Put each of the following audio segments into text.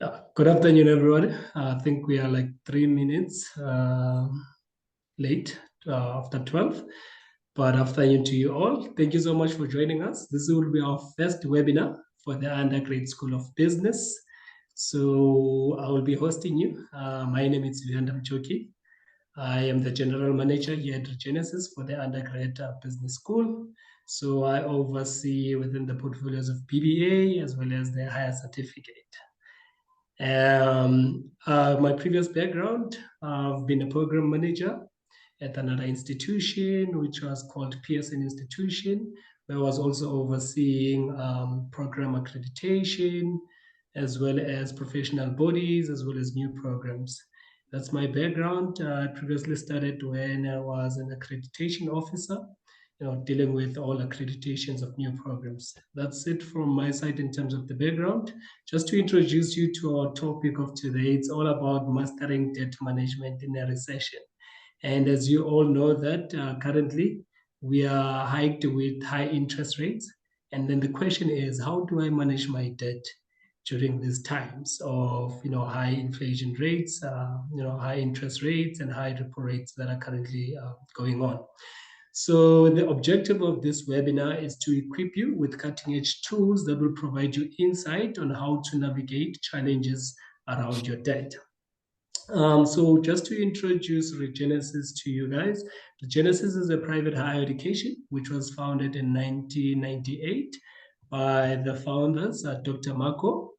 Good afternoon, everyone. I think we are like 3 minutes late after 12. But afternoon to you all. Thank you so much for joining us. This will be our first webinar for the Undergraduate School of Business. So I will be hosting you. My name is Leander Mchoki. I am the General Manager here at Genesis for the Undergraduate Business School. So I oversee within the portfolios of BBA as well as the higher certificate. My previous background, I've been a program manager at another institution, which was called Pearson Institution, where I was also overseeing program accreditation, as well as professional bodies, as well as new programs. That's my background. I previously started when I was an accreditation officer, dealing with all accreditations of new programs. That's it from my side in terms of the background. Just to introduce you to our topic of today, it's all about mastering debt management in a recession. And as you all know that currently we are hiked with high interest rates. And then the question is, how do I manage my debt during these times of high inflation rates, high interest rates and high repo rates that are currently going on? So the objective of this webinar is to equip you with cutting-edge tools that will provide you insight on how to navigate challenges around your debt. So just to introduce Regenesis to you guys, Regenesis is a private higher education which was founded in 1998 by the founders, Dr. Marco,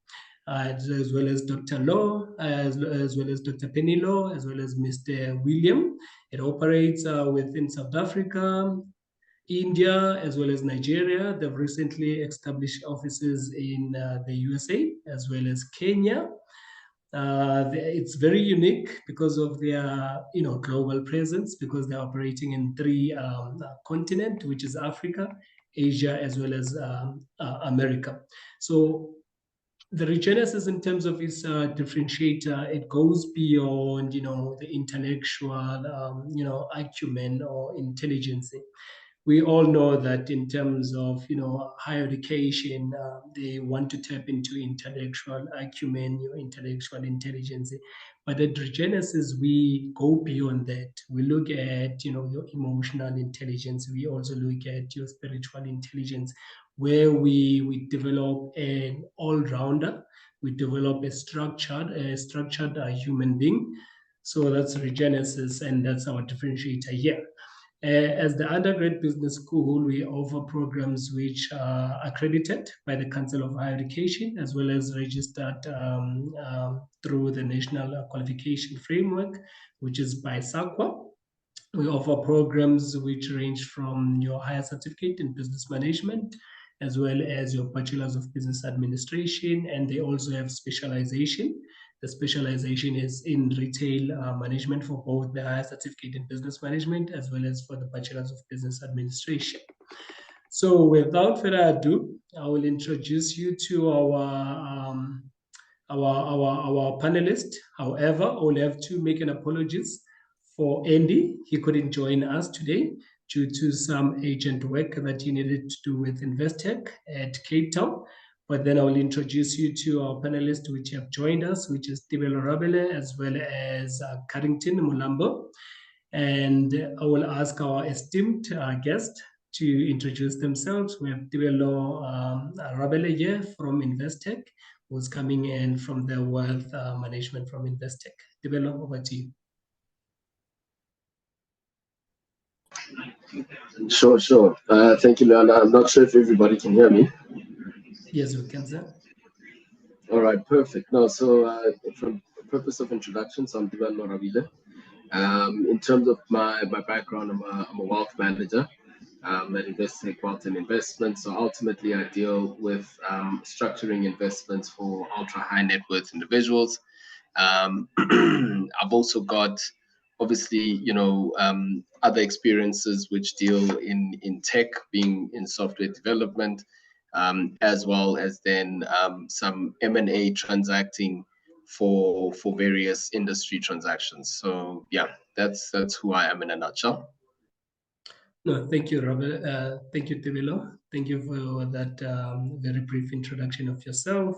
as well as Dr. Law, as well as Dr. Penny Law, as well as Mr. William. It operates within South Africa, India, as well as Nigeria. They've recently established offices in the USA, as well as Kenya. It's very unique because of their global presence, because they're operating in three continents, which is Africa, Asia, as well as America. So the Regenesis, in terms of its differentiator, it goes beyond the intellectual acumen or intelligence. We all know that in terms of higher education, they want to tap into intellectual acumen, your intellectual intelligence. But at Regenesis, we go beyond that. We look at your emotional intelligence. We also look at your spiritual intelligence, where we develop an all-rounder. We develop a structured human being. So that's Regenesis, and that's our differentiator here. As the undergrad business school, we offer programs which are accredited by the Council of Higher Education, as well as registered through the National Qualification Framework, which is by SAQA. We offer programs which range from your higher certificate in business management, as well as your bachelor's of business administration, and they also have specialization. The specialization is in retail management for both the higher certificate in business management as well as for the bachelor's of business administration. So without further ado, I will introduce you to our panelist. However, I will have to make an apologies for Andy. He couldn't join us today due to some agent work that he needed to do with Investec at Cape Town. But then I will introduce you to our panelists which have joined us, which is Tibelo Rabele as well as Carrington Mulambo. And I will ask our esteemed guest to introduce themselves. We have Tibelo Rabele here from Investec, who's coming in from the wealth management from Investec. Tibelo, over to you. Sure. Thank you, Leona. I'm not sure if everybody can hear me. Yes, we can, sir. All right, perfect. No, so for the purpose of introduction, so I'm Tibelo Rabile. In terms of my background, I'm a wealth manager at Investec Wealth and Investments. So ultimately, I deal with structuring investments for ultra high net worth individuals. I've also got, obviously, other experiences which deal in tech, being in software development, as well as then some M&A transacting for various industry transactions. So yeah, that's who I am in a nutshell. No, thank you, Robert. Thank you, Tibelo. Thank you for that very brief introduction of yourself.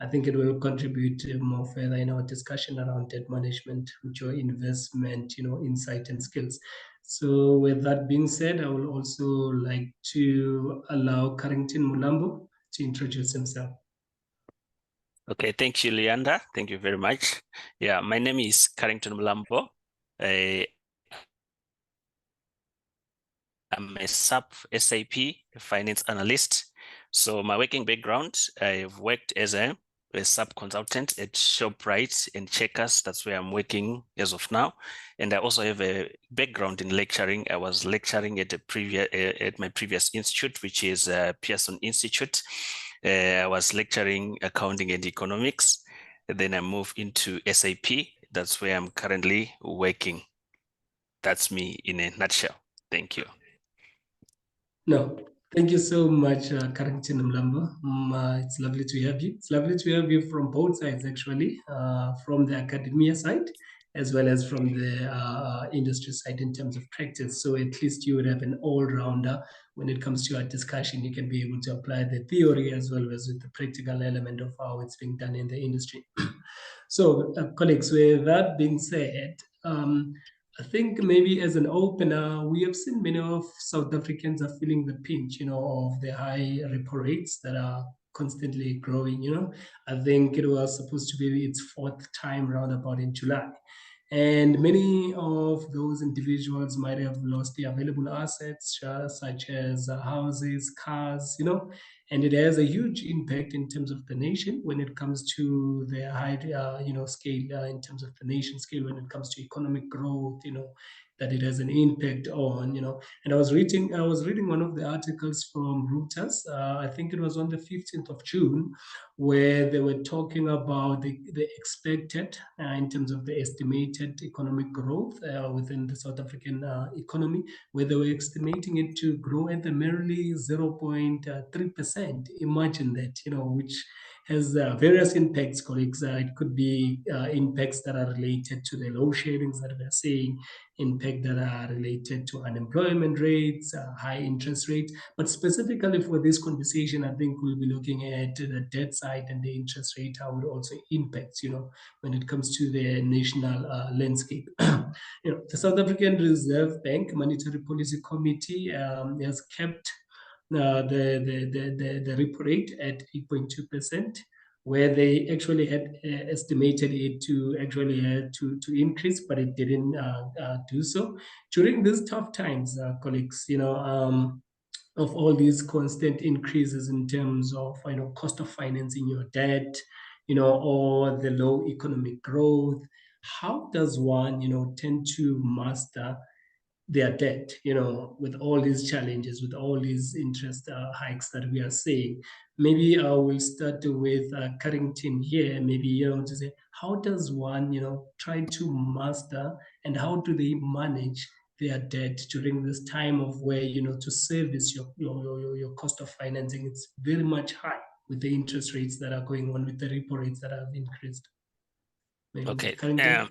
I think it will contribute more further in our discussion around debt management, with your investment, insight and skills. So with that being said, I will also like to allow Carrington Mulambo to introduce himself. Okay, thank you, Leander. Thank you very much. Yeah, my name is Carrington Mulambo. I'm a SAP finance analyst. So my working background, I've worked as a sub consultant at ShopRite and Checkers. That's where I'm working as of now. And I also have a background in lecturing. I was lecturing at my previous institute, which is Pearson Institute. I was lecturing accounting and economics. And then I moved into SAP. That's where I'm currently working. That's me in a nutshell. Thank you. No, thank you so much, Carrington Mlambo. It's lovely to have you. It's lovely to have you from both sides, actually, from the academia side, as well as from the industry side in terms of practice. So at least you would have an all-rounder when it comes to our discussion. You can be able to apply the theory as well as with the practical element of how it's being done in the industry. So, colleagues, with that being said, I think maybe as an opener, we have seen many of South Africans are feeling the pinch, of the high repo rates that are constantly growing. I think it was supposed to be its fourth time roundabout in July. And many of those individuals might have lost their available assets, such as houses, cars, and it has a huge impact in terms of the nation when it comes to the high, scale in terms of the nation scale when it comes to economic growth, that it has an impact on, And I was reading one of the articles from Reuters. I think it was on the 15th of June, where they were talking about the expected, in terms of the estimated economic growth within the South African economy, where they were estimating it to grow at a merely 0.3%. Imagine that, which has various impacts, colleagues. It could be impacts that are related to the load sheddings that we are seeing, impact that are related to unemployment rates, high interest rates. But specifically for this conversation, I think we'll be looking at the debt side and the interest rate, how it also impacts, when it comes to the national landscape. The South African Reserve Bank Monetary Policy Committee has kept the repo rate at 8.2%, where they actually had estimated it to actually to increase, but it didn't do so. During these tough times, colleagues, of all these constant increases in terms of cost of financing your debt, or the low economic growth, how does one tend to master their debt, with all these challenges, with all these interest hikes that we are seeing? Maybe I will start with Carrington here. Maybe, to say, how does one, try to master, and how do they manage their debt during this time of where, to service your cost of financing, it's very much high with the interest rates that are going on, with the repo rates that have increased? Maybe Okay. Carrington?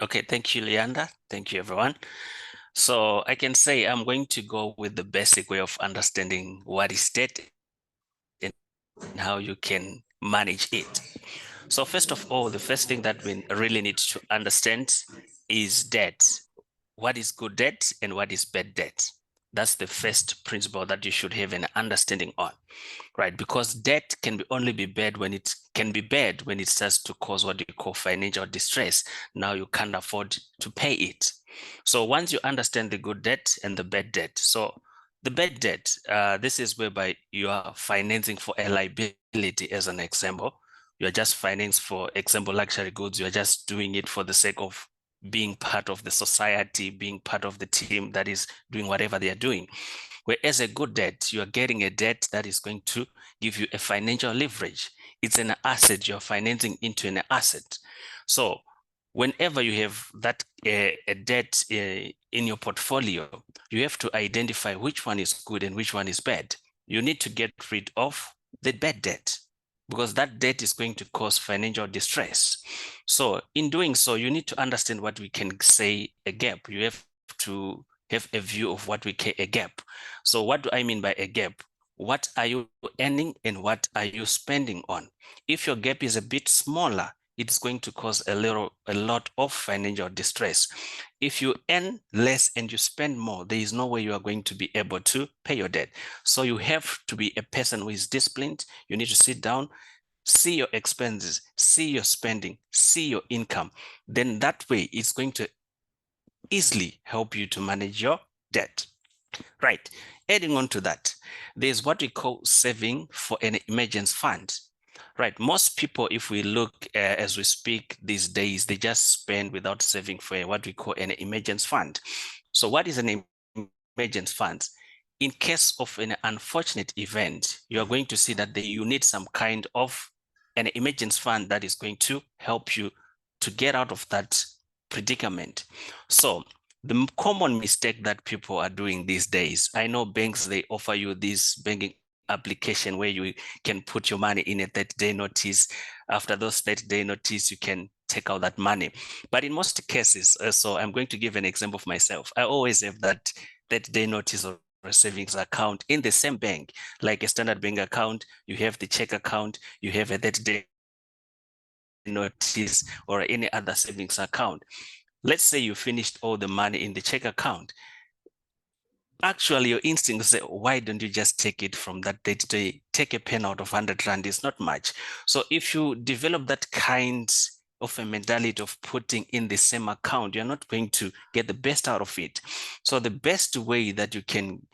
Okay, thank you, Leander. Thank you, everyone. So I can say I'm going to go with the basic way of understanding what is debt and how you can manage it. So first of all, the first thing that we really need to understand is debt. What is good debt and what is bad debt? That's the first principle that you should have an understanding on, right? Because debt can only be bad when it starts to cause what you call financial distress. Now you can't afford to pay it. So once you understand the good debt and the bad debt, so the bad debt, this is whereby you are financing for a liability, as an example. You're just financing, for example, luxury goods. You're just doing it for the sake of being part of the society, being part of the team that is doing whatever they are doing. Whereas a good debt, you are getting a debt that is going to give you a financial leverage. It's an asset. You're financing into an asset. So whenever you have that a debt in your portfolio, you have to identify which one is good and which one is bad. You need to get rid of the bad debt, because that debt is going to cause financial distress. So in doing so, you need to understand what we can say a gap. You have to have a view of what we call a gap. So what do I mean by a gap? what are you earning and what are you spending on. If your gap is a bit smaller, it's going to cause a lot of financial distress. If you earn less and you spend more, there is no way you are going to be able to pay your debt. So you have to be a person who is disciplined. You need to sit down, see your expenses, see your spending, see your income. Then that way it's going to easily help you to manage your debt. Right. Adding on to that, there's what we call saving for an emergency fund. Right. Most people, if we look as we speak these days, they just spend without saving for what we call an emergency fund. So what is an emergency fund? In case of an unfortunate event, you are going to see that you need some kind of an emergency fund that is going to help you to get out of that predicament. So the common mistake that people are doing these days, I know banks, they offer you this banking application where you can put your money in a 30-day notice. After those 30-day notice, you can take out that money. But in most cases, so I'm going to give an example of myself. I always have that 30-day notice or a savings account in the same bank, like a standard bank account. You have the check account, you have a 30-day notice or any other savings account. Let's say you finished all the money in the check account. Actually, your instinct say, why don't you just take it from that day to day? Take a pen out of 100 Rand, it's not much. So if you develop that kind of a mentality of putting in the same account, you're not going to get the best out of it. So the best way that you can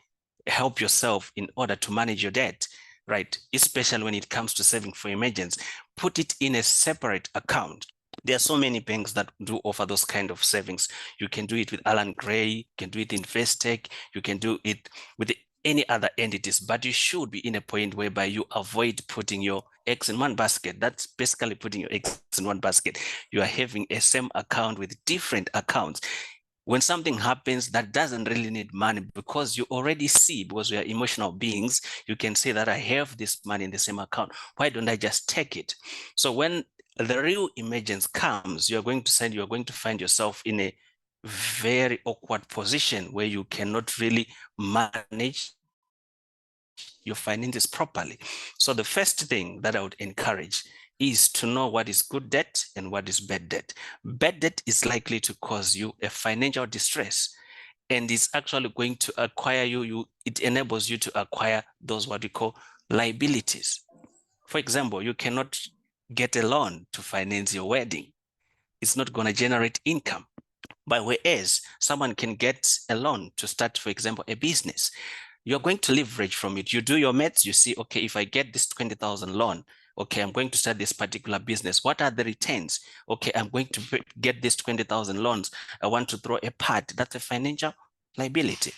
help yourself in order to manage your debt, right, especially when it comes to saving for emergency, put it in a separate account. There are so many banks that do offer those kind of savings. You can do it with Alan Gray, you can do it in Investec, you can do it with any other entities, but you should be in a point whereby you avoid putting your eggs in one basket. That's basically putting your eggs in one basket. You are having a same account with different accounts. When something happens that doesn't really need money, because you already see, because we are emotional beings, you can say that I have this money in the same account. Why don't I just take it? So when the real emergence comes, you're going to find yourself in a very awkward position where you cannot really manage your finances properly. So the first thing that I would encourage is to know what is good debt and what is bad debt. Bad debt is likely to cause you a financial distress, and it's actually going to acquire it enables you to acquire those what we call liabilities. For example, you cannot get a loan to finance your wedding. It's not going to generate income. But whereas someone can get a loan to start, for example, a business, you're going to leverage from it. You do your maths, you see, okay, if I get this 20,000 loan, okay, I'm going to start this particular business. What are the returns? Okay, I'm going to get this 20,000 loans. I want to throw a part. That's a financial liability.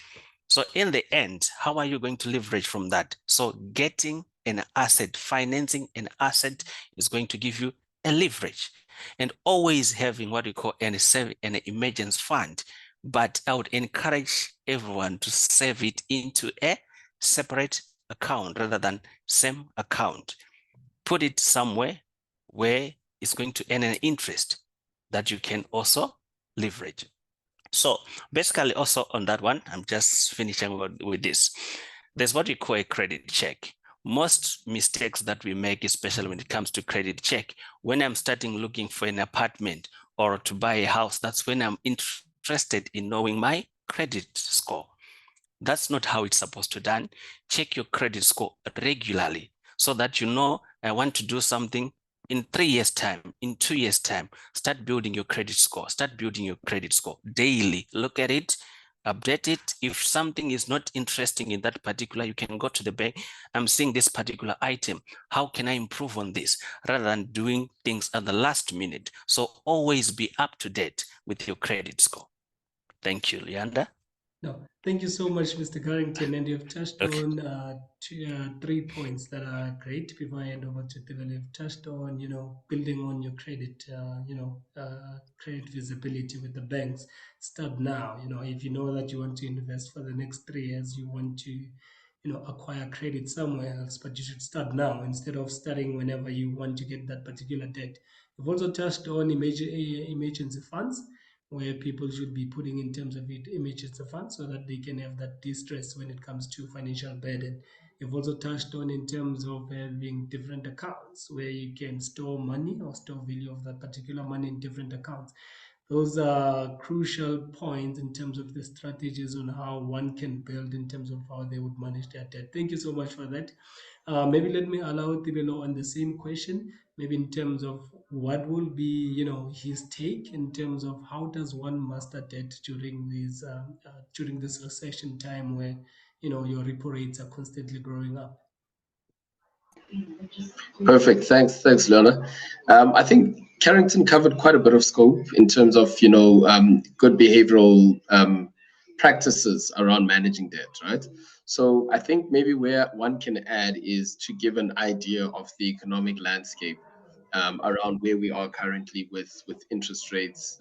So in the end, how are you going to leverage from that? So getting an asset, financing an asset is going to give you a leverage, and always having what we call an emergency fund. But I would encourage everyone to save it into a separate account rather than same account. Put it somewhere where it's going to earn an interest that you can also leverage. So basically also on that one, I'm just finishing with this. There's what we call a credit check. Most mistakes that we make, especially when it comes to credit check, when I'm starting looking for an apartment or to buy a house, that's when I'm interested in knowing my credit score. That's not how it's supposed to be done. Check your credit score regularly so that you know, I want to do something in 3 years' time, in 2 years' time. Start building your credit score. Start building your credit score daily. Look at it, update it. If something is not interesting in that particular, you can go to the bank. I'm seeing this particular item. How can I improve on this? Rather than doing things at the last minute. So always be up to date with your credit score. Thank you, Leander. No, thank you so much, Mr. Carrington. And you've touched Okay. on 3 points that are great. Before I hand over to Dylan, you've touched on, building on your credit, credit visibility with the banks. Start now. If you know that you want to invest for the next 3 years, you want to, acquire credit somewhere else, but you should start now instead of starting whenever you want to get that particular debt. You've also touched on emergency funds, where people should be putting in terms of emergency funds so that they can have that distress when it comes to financial burden. You've also touched on in terms of having different accounts where you can store money or store value of that particular money in different accounts. Those are crucial points in terms of the strategies on how one can build in terms of how they would manage their debt. Thank you so much for that. Maybe let me allow Tibelo on the same question, maybe in terms of what will be, his take in terms of how does one master debt during this recession time where, your repo rates are constantly growing up. Perfect. Thanks, Leona. I think Carrington covered quite a bit of scope in terms of good behavioral practices around managing debt, right? So I think maybe where one can add is to give an idea of the economic landscape around where we are currently with interest rates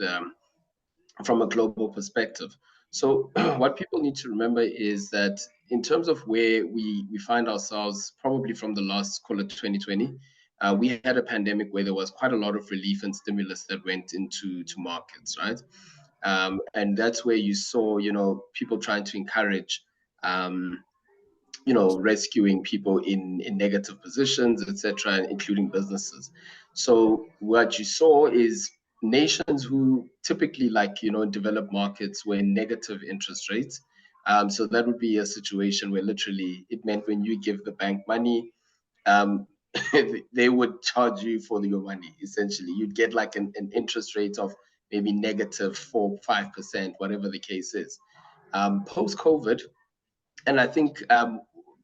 from a global perspective. So what people need to remember is that in terms of where we find ourselves, probably from the last, call it 2020, we had a pandemic where there was quite a lot of relief and stimulus that went into markets, right? And that's where you saw, people trying to encourage, rescuing people in negative positions, etc., including businesses. So what you saw is nations who typically, like, in developed markets, were in negative interest rates. So that would be a situation where literally it meant when you give the bank money, um, they would charge you for your money. Essentially, you'd get like an interest rate of maybe negative 4-5%, whatever the case is. Post COVID, and I think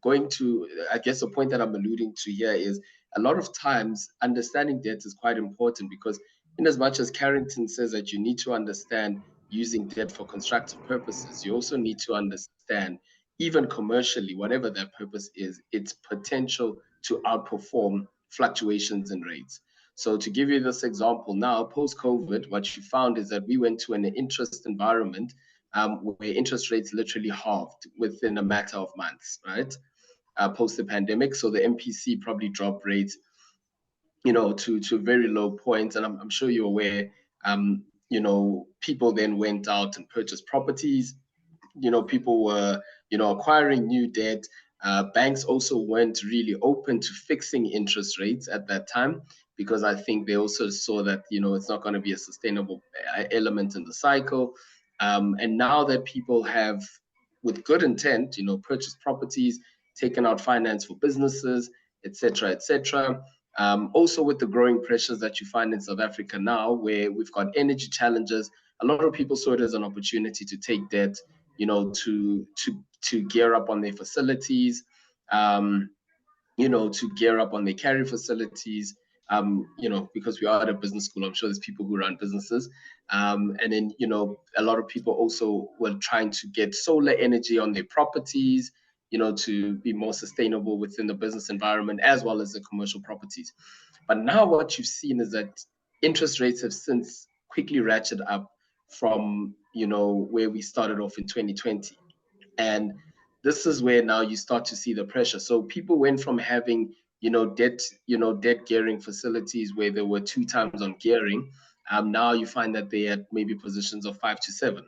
going to, I guess the point that I'm alluding to here is a lot of times understanding debt is quite important, because in as much as Carrington says that you need to understand using debt for constructive purposes, you also need to understand, even commercially, whatever that purpose is, its potential to outperform fluctuations in rates. So to give you this example now, post-COVID, what you found is that we went to an interest environment where interest rates literally halved within a matter of months, right? Post the pandemic. So the MPC probably dropped rates, to a very low point. And I'm sure you're aware, people then went out and purchased properties. People were, acquiring new debt. Banks also weren't really open to fixing interest rates at that time, because I think they also saw that, it's not going to be a sustainable element in the cycle. And now that people have, with good intent, purchased properties, taken out finance for businesses, etc., etc. Also, with the growing pressures that you find in South Africa now, where we've got energy challenges, a lot of people saw it as an opportunity to take debt, to gear up on their facilities, to gear up on their carry facilities, because we are at a business school. I'm sure there's people who run businesses. And then, a lot of people also were trying to get solar energy on their properties, to be more sustainable within the business environment, as well as the commercial properties. But now what you've seen is that interest rates have since quickly ratcheted up from, where we started off in 2020. And this is where now you start to see the pressure. So people went from having, debt gearing facilities where there were 2 times on gearing. Now you find that they had maybe positions of 5 to 7,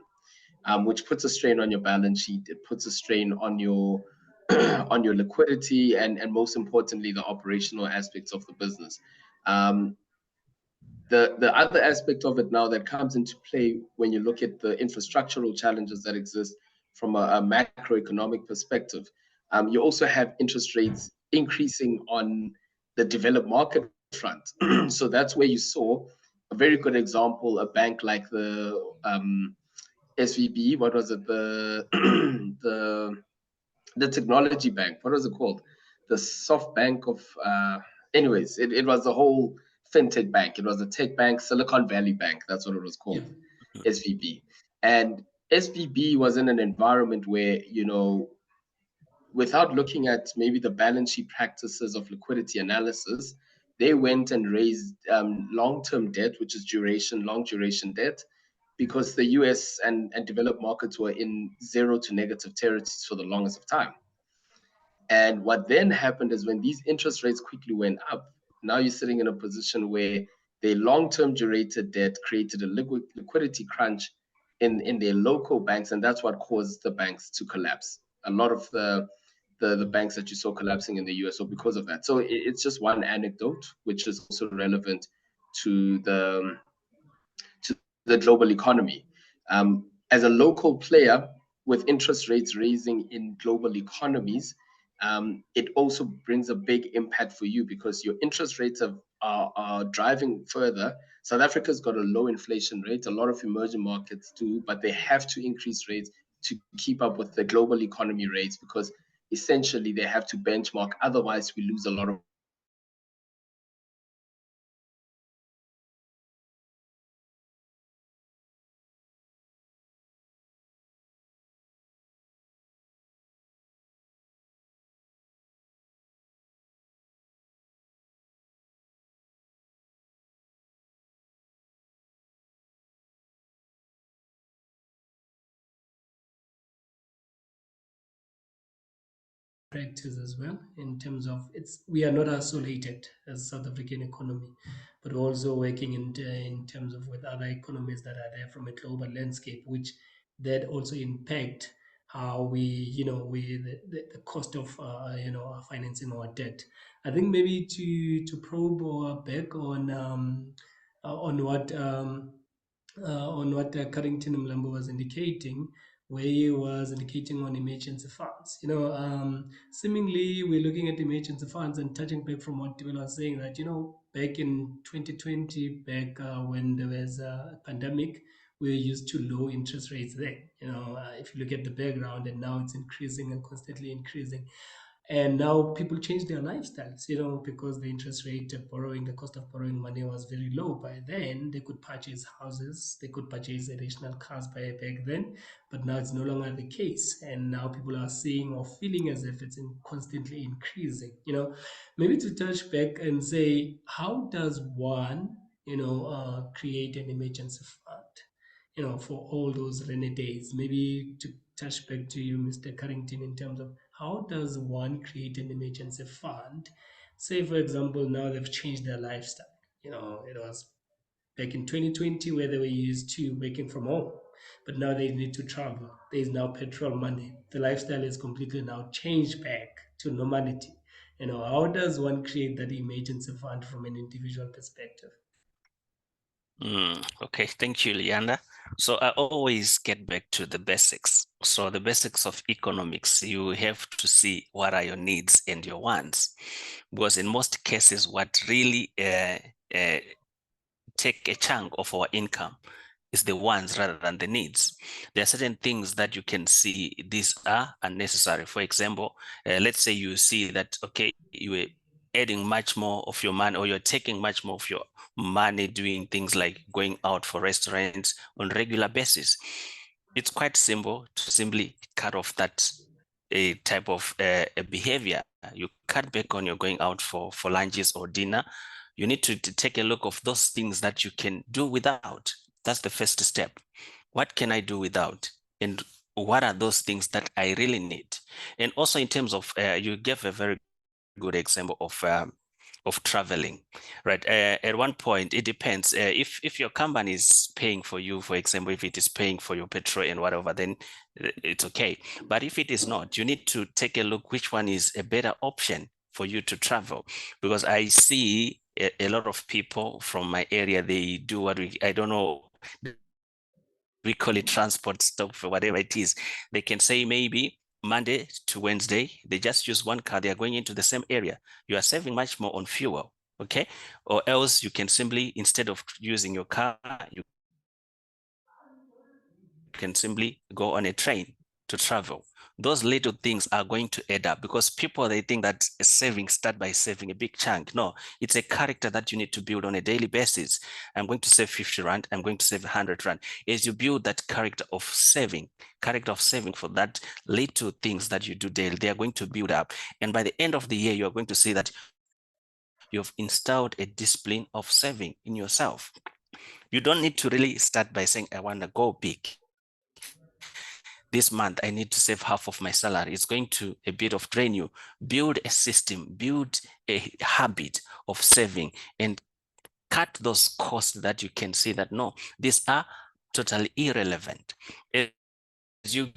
which puts a strain on your balance sheet. It puts a strain on your on your liquidity, and most importantly, the operational aspects of the business. The other aspect of it now that comes into play when you look at the infrastructural challenges that exist from a macroeconomic perspective, you also have interest rates increasing on the developed market front. So that's where you saw a very good example, a bank like the SVB, what was it, the the technology bank, what was it called? The soft bank of, anyways, it was the whole fintech bank. It was a tech bank, Silicon Valley Bank. That's what it was called, yeah. SVB. And SVB was in an environment where, without looking at maybe the balance sheet practices of liquidity analysis, they went and raised long-term debt, which is long duration debt, because the US and developed markets were in 0 to negative territories for the longest of time. And what then happened is when these interest rates quickly went up, now you're sitting in a position where the long-term durated debt created a liquidity crunch in their local banks, and that's what caused the banks to collapse. A lot of the the banks that you saw collapsing in the US or because of that. So it's just one anecdote, which is also relevant to the global economy. As a local player with interest rates raising in global economies, it also brings a big impact for you because your interest rates are driving further. South Africa's got a low inflation rate. A lot of emerging markets do, but they have to increase rates to keep up with the global economy rates because essentially they have to benchmark. Otherwise, we lose a lot of practice as well in terms of we are not isolated as South African economy, but also working in terms of with other economies that are there from a global landscape, which that also impact how we the cost of financing our debt. I think maybe to probe or back on what Carrington Mlambo was indicating, where he was indicating on emergency funds. Seemingly we're looking at emergency funds and touching back from what Tibela was saying that, back in 2020, back when there was a pandemic, we were used to low interest rates then. If you look at the background, and now it's increasing and constantly increasing. And now people change their lifestyles, because the interest rate of borrowing, the cost of borrowing money was very low. By then, they could purchase houses, they could purchase additional cars back then, but now it's no longer the case. And now people are seeing or feeling as if it's constantly increasing. Maybe to touch back and say, how does one, create an emergency fund, for all those rainy days? Maybe to touch back to you, Mr. Carrington, in terms of how does one create an emergency fund? Say, for example, now they've changed their lifestyle. It was back in 2020 where they were used to working from home, but now they need to travel. There is now petrol money. The lifestyle is completely now changed back to normality. How does one create that emergency fund from an individual perspective? Okay, thank you, Leander. So I always get back to the basics. So the basics of economics, you have to see what are your needs and your wants. Because in most cases, what really take a chunk of our income is the wants rather than the needs. There are certain things that you can see these are unnecessary. For example, let's say you see that, okay, you are adding much more of your money, or you're taking much more of your money doing things like going out for restaurants on regular basis. It's quite simple to simply cut off that a type of behavior. You cut back on your going out for lunches or dinner. You need to take a look of those things that you can do without. That's the first step. What can I do without? And what are those things that I really need? And also in terms of, you gave a very good example of traveling, right? At one point, it depends. If your company is paying for you, for example, if it is paying for your petrol and whatever, then it's okay. But if it is not, you need to take a look which one is a better option for you to travel. Because I see a lot of people from my area, they do what I don't know, we call it transport stuff or whatever it is. They can say maybe Monday to Wednesday, they just use one car, they are going into the same area. You are saving much more on fuel, okay? Or else you can simply, instead of using your car, you can simply go on a train to travel. Those little things are going to add up, because people, they think that saving start by saving a big chunk. No, it's a character that you need to build on a daily basis. I'm going to save 50 Rand, I'm going to save 100 Rand. As you build that character of saving for that little things that you do daily, they are going to build up. And by the end of the year, you are going to see that you've installed a discipline of saving in yourself. You don't need to really start by saying, I want to go big. This month, I need to save half of my salary. It's going to a bit of drain you. Build a system, build a habit of saving, and cut those costs that you can see that, no, these are totally irrelevant. you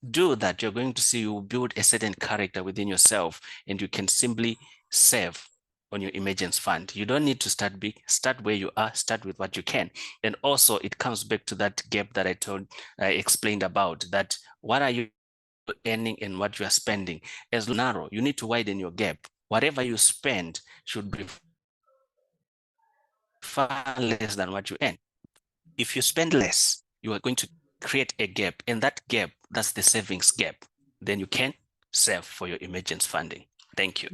do that, you're going to see you build a certain character within yourself, and you can simply save on your emergency fund. You don't need to start big. Start where you are. Start with what you can. And also, it comes back to that gap that I explained about, that what are you earning and what you are spending. As narrow, you need to widen your gap. Whatever you spend should be far less than what you earn. If you spend less, you are going to create a gap, and that gap, that's the savings gap. Then you can save for your emergency funding. Thank you.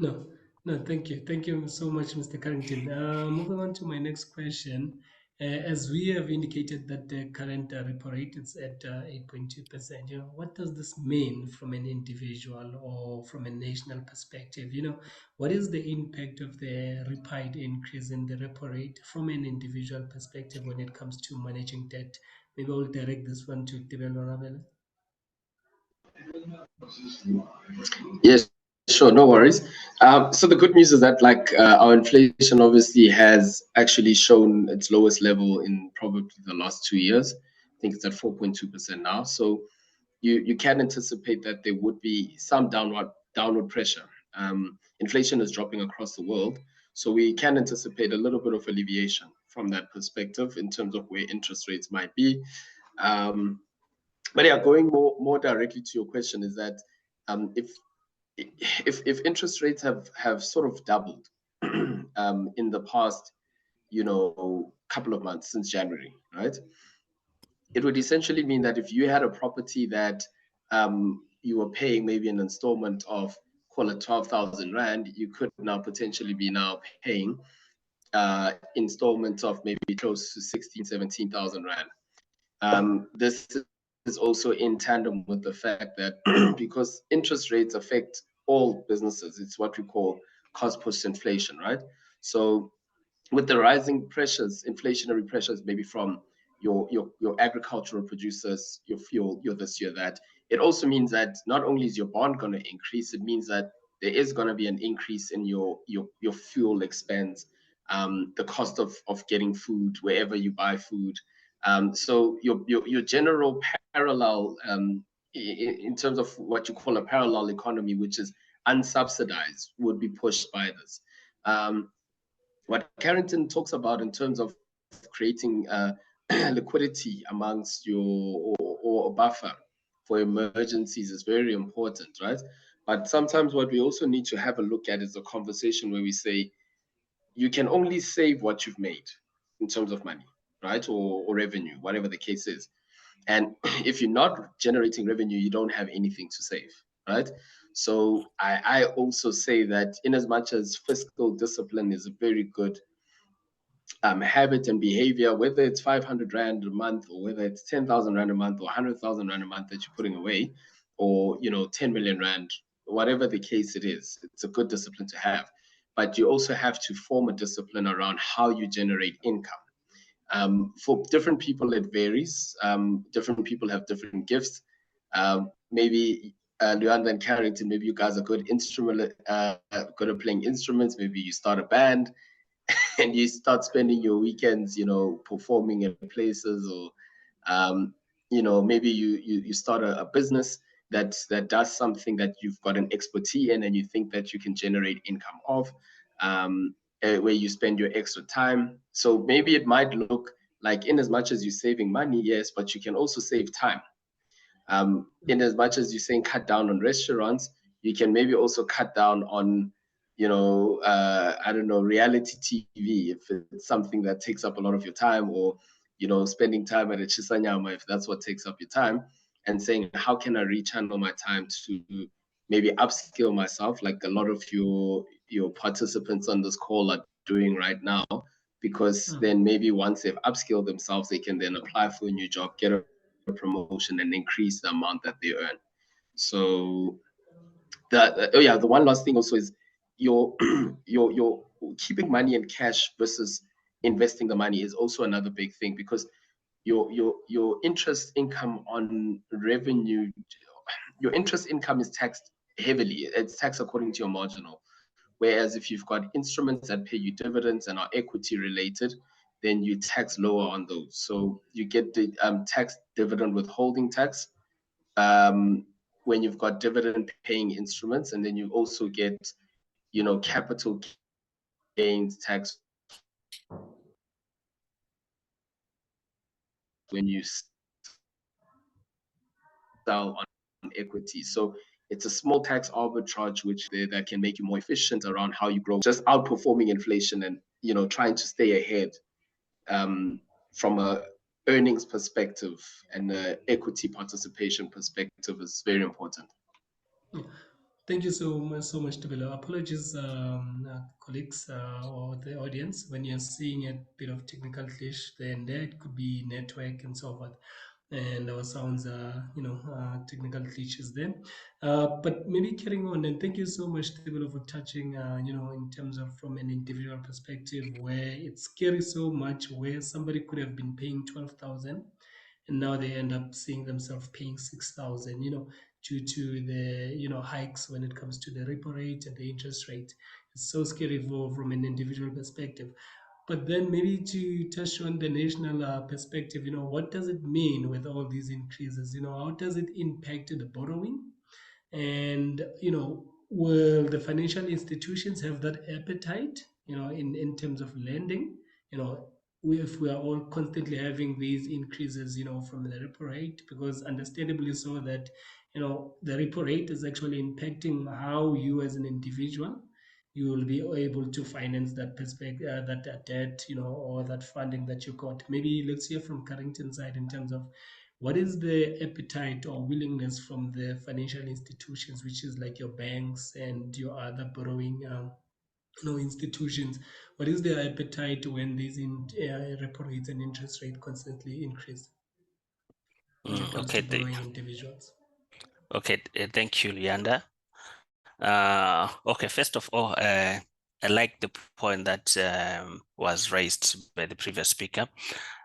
No, thank you. Thank you so much, Mr. Carrington. Moving on to my next question. As we have indicated that the current repo rate is at 8.2%, what does this mean from an individual or from a national perspective? What is the impact of the rapid increase in the repo rate from an individual perspective when it comes to managing debt? Maybe I'll direct this one to Tebelo Rabele. Yes, sure, no worries. So the good news is that our inflation obviously has actually shown its lowest level in probably the last 2 years. I think it's at 4.2% now. So you can anticipate that there would be some downward pressure. Inflation is dropping across the world, so we can anticipate a little bit of alleviation from that perspective in terms of where interest rates might be. But yeah, going more directly to your question is that if interest rates have sort of doubled in the past, couple of months since January, right? It would essentially mean that if you had a property that you were paying maybe an installment of, call it 12,000 Rand, you could now potentially be now paying installments of maybe close to 16, 17,000 Rand. This is also in tandem with the fact that because interest rates affect all businesses, it's what we call cost push inflation, right? So with the rising pressures, inflationary pressures, maybe from your agricultural producers, your fuel, your this, your that, it also means that not only is your bond going to increase, it means that there is going to be an increase in your fuel expense, the cost of getting food wherever you buy food. So your general parallel, in terms of what you call a parallel economy, which is unsubsidized, would be pushed by this. What Carrington talks about in terms of creating liquidity amongst or a buffer for emergencies is very important, right? But sometimes what we also need to have a look at is a conversation where we say, you can only save what you've made in terms of money, right? Or revenue, whatever the case is. And if you're not generating revenue, you don't have anything to save, right? So I also say that in as much as fiscal discipline is a very good habit and behavior, whether it's 500 Rand a month or whether it's 10,000 Rand a month or 100,000 Rand a month that you're putting away, or 10 million Rand, whatever the case it is, it's a good discipline to have. But you also have to form a discipline around how you generate income. For different people, it varies. Different people have different gifts. Maybe Luanda and Carrington, maybe you guys are good good at playing instruments. Maybe you start a band and you start spending your weekends, performing in places, or maybe you start a business that does something that you've got an expertise in and you think that you can generate income of, where you spend your extra time. So maybe it might look like, in as much as you're saving money, yes, but you can also save time. In as much as you're saying cut down on restaurants, you can maybe also cut down on, I don't know, reality TV, if it's something that takes up a lot of your time, or, spending time at a Chisanyama, if that's what takes up your time, and saying, how can I rechannel my time to maybe upskill myself, like a lot of your participants on this call are doing right now, because then maybe once they've upskilled themselves, they can then apply for a new job, get a promotion, and increase the amount that they earn. So the one last thing also is your keeping money in cash versus investing the money is also another big thing, because your interest income on revenue, your interest income is taxed heavily. It's taxed according to your marginal. Whereas if you've got instruments that pay you dividends and are equity related, then you tax lower on those. So you get the tax dividend withholding tax, when you've got dividend paying instruments, and then you also get, you know, capital gains tax when you sell on equity. So it's a small tax arbitrage which that can make you more efficient around how you grow, just outperforming inflation and, you know, trying to stay ahead from a earnings perspective, and the equity participation perspective is very important. Thank you so much, Tebelo. Apologies, colleagues or the audience, when you're seeing a bit of technical glitch there and there. It could be network and so forth, and our sounds are, technical glitches there. But maybe carrying on, and thank you so much, Tebelo, for touching, in terms of from an individual perspective, where it's scary so much, where somebody could have been paying 12,000 and now they end up seeing themselves paying 6,000, due to the, hikes when it comes to the repo rate and the interest rate. It's so scary from an individual perspective. But then maybe to touch on the national perspective, what does it mean with all these increases? How does it impact the borrowing? And will the financial institutions have that appetite, in terms of lending? If we are all constantly having these increases, from the repo rate, because understandably so that the repo rate is actually impacting how you as an individual, you will be able to finance that perspective, that debt, or that funding that you got. Maybe let's hear from Carrington's side in terms of what is the appetite or willingness from the financial institutions, which is like your banks and your other borrowing institutions. What is their appetite when these repo rates and interest rate constantly increase when it comes to borrowing individuals? Okay, thank you, Leander. Okay, first of all, I like the point that was raised by the previous speaker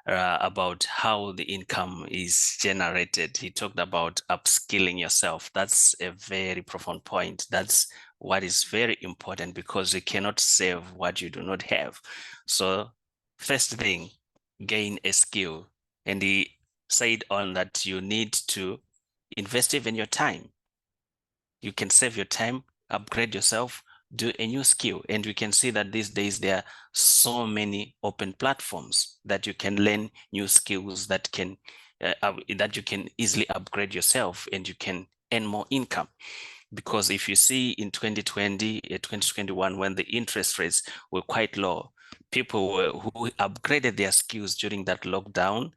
about how the income is generated. He talked about upskilling yourself. That's a very profound point. That's what is very important, because you cannot save what you do not have. So first thing, gain a skill. And he said on that you need to invest even your time. You can save your time, upgrade yourself, do a new skill. And we can see that these days there are so many open platforms that you can learn new skills that you can easily upgrade yourself, and you can earn more income. Because if you see in 2020, 2021, when the interest rates were quite low, people who upgraded their skills during that lockdown,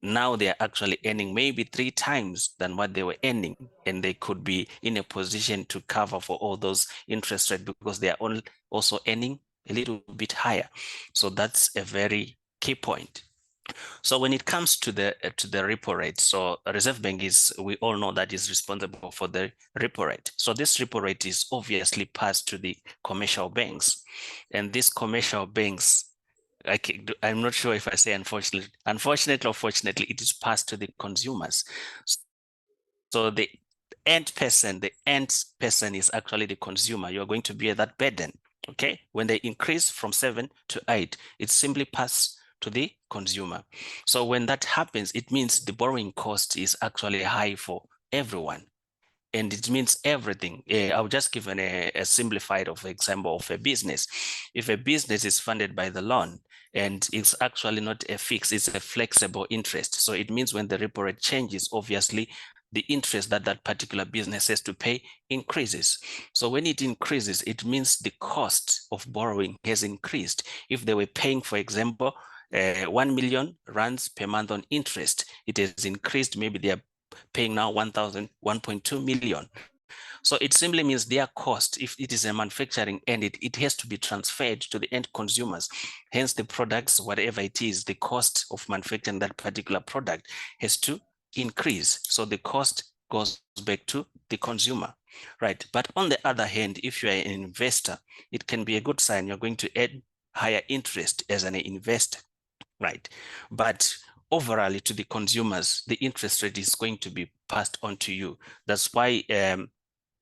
now they're actually earning maybe 3 times than what they were earning, and they could be in a position to cover for all those interest rates because they are also earning a little bit higher. So that's a very key point. So when it comes to the repo rate, so Reserve Bank we all know that is responsible for the repo rate. So this repo rate is obviously passed to the commercial banks, and these commercial banks, I'm not sure if I say unfortunately or fortunately, it is passed to the consumers. So the end person is actually the consumer. You're going to bear that burden. Okay, when they increase from 7 to 8, it's simply passed to the consumer. So when that happens, it means the borrowing cost is actually high for everyone. And it means everything. I'll just give a simplified example of a business. If a business is funded by the loan, and it's actually not a fixed, it's a flexible interest. So it means when the repo rate changes, obviously the interest that particular business has to pay increases. So when it increases, it means the cost of borrowing has increased. If they were paying, for example, 1 million rands per month on interest, it has increased. Maybe they are paying now 1.2 million. So it simply means their cost, if it is a manufacturing end, it has to be transferred to the end consumers. Hence the products, whatever it is, the cost of manufacturing that particular product has to increase. So the cost goes back to the consumer, right? But on the other hand, if you are an investor, it can be a good sign. You're going to add higher interest as an investor, right? But overall, to the consumers, the interest rate is going to be passed on to you. That's why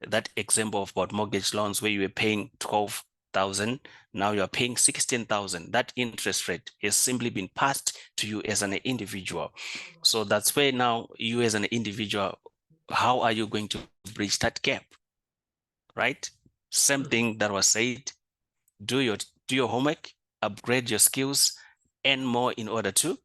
that example about mortgage loans where you were paying 12,000, now you're paying 16,000. That interest rate has simply been passed to you as an individual. So that's where now you as an individual how are you going to bridge that gap, right? Same thing that was said, do your homework, upgrade your skills, and more in order to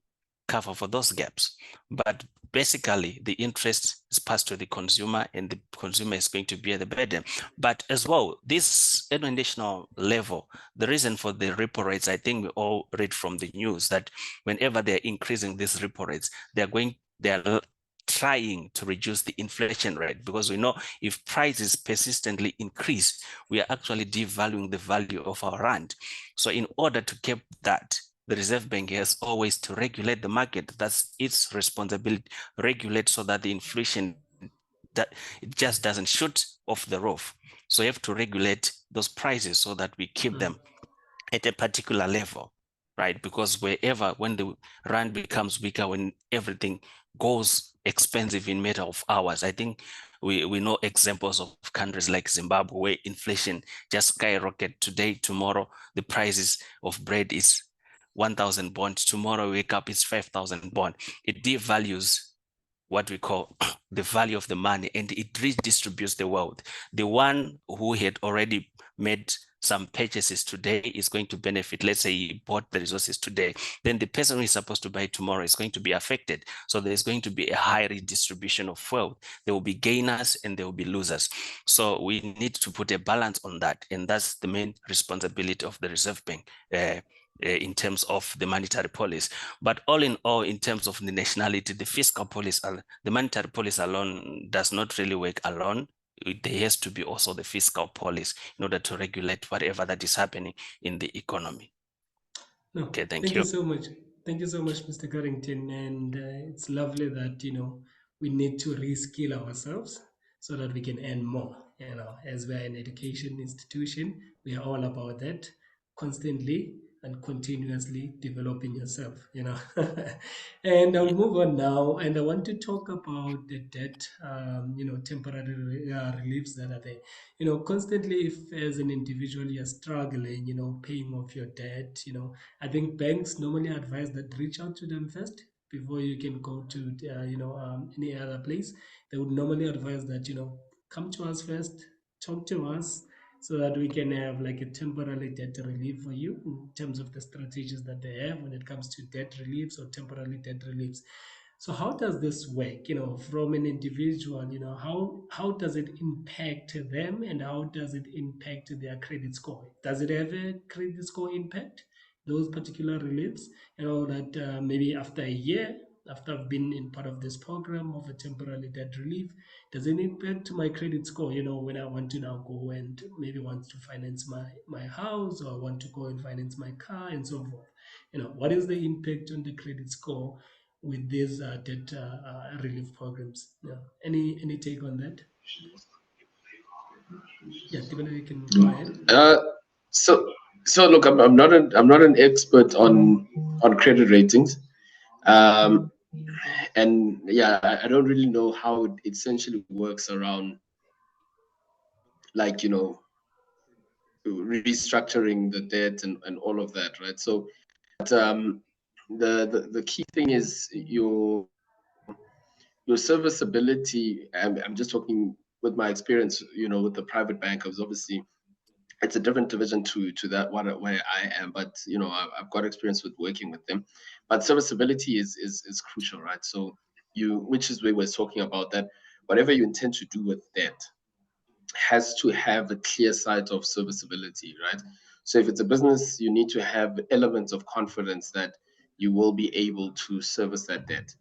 cover for those gaps. But basically, the interest is passed to the consumer, and the consumer is going to bear the burden. But as well, this at a national level, the reason for the repo rates, I think we all read from the news that whenever they're increasing these repo rates, they're trying to reduce the inflation rate, because we know if prices persistently increase, we are actually devaluing the value of our rand. So in order to keep that, the Reserve Bank has always to regulate the market. That's its responsibility, regulate so that the inflation, that it just doesn't shoot off the roof. So you have to regulate those prices so that we keep them at a particular level, right? Because when the rand becomes weaker, when everything goes expensive in matter of hours, I think we know examples of countries like Zimbabwe where inflation just skyrocket today, tomorrow, the prices of bread is 1,000 bond, tomorrow wake up it's 5,000 bond. It devalues what we call the value of the money, and it redistributes the wealth. The one who had already made some purchases today is going to benefit. Let's say he bought the resources today, then the person who is supposed to buy tomorrow is going to be affected. So there's going to be a high redistribution of wealth. There will be gainers and there will be losers. So we need to put a balance on that, and that's the main responsibility of the Reserve Bank. In terms of the monetary policy. But all in all, in terms of the nationality, the fiscal policy, the monetary policy alone does not really work alone. There has to be also the fiscal policy in order to regulate whatever that is happening in the economy. No, Okay, thank thank you you. so much. Thank you so much, Mr. Carrington. And it's lovely that, we need to reskill ourselves so that we can earn more. As we're an education institution, we are all about that, constantly and continuously developing yourself. And I'll move on now. And I want to talk about the debt, temporary reliefs that are there. Constantly, if as an individual you're struggling, paying off your debt, I think banks normally advise that reach out to them first before you can go to any other place. They would normally advise that come to us first, talk to us, so that we can have like a temporary debt relief for you in terms of the strategies that they have when it comes to debt reliefs or temporary debt reliefs. So how does this work? From an individual, how does it impact them, and how does it impact their credit score? Does it have a credit score impact? Those particular reliefs, that maybe after a year, after I've been in part of this program of a temporary debt relief, does it impact my credit score? When I want to now go and maybe want to finance my house, or I want to go and finance my car and so forth. What is the impact on the credit score with these debt relief programs? Yeah. Any take on that? Yeah, Tibana, you can go ahead. Uh, so so look, I'm not an expert on credit ratings. Um, and yeah, I don't really know how it essentially works around, like, restructuring the debt and all of that, right? So but, the key thing is your serviceability. I'm just talking with my experience, with the private bank. I was obviously, it's a different division to that where I am, but I've got experience with working with them. But serviceability is crucial, right? So which is where we're talking about that whatever you intend to do with debt has to have a clear sight of serviceability, right? So if it's a business, you need to have elements of confidence that you will be able to service that debt.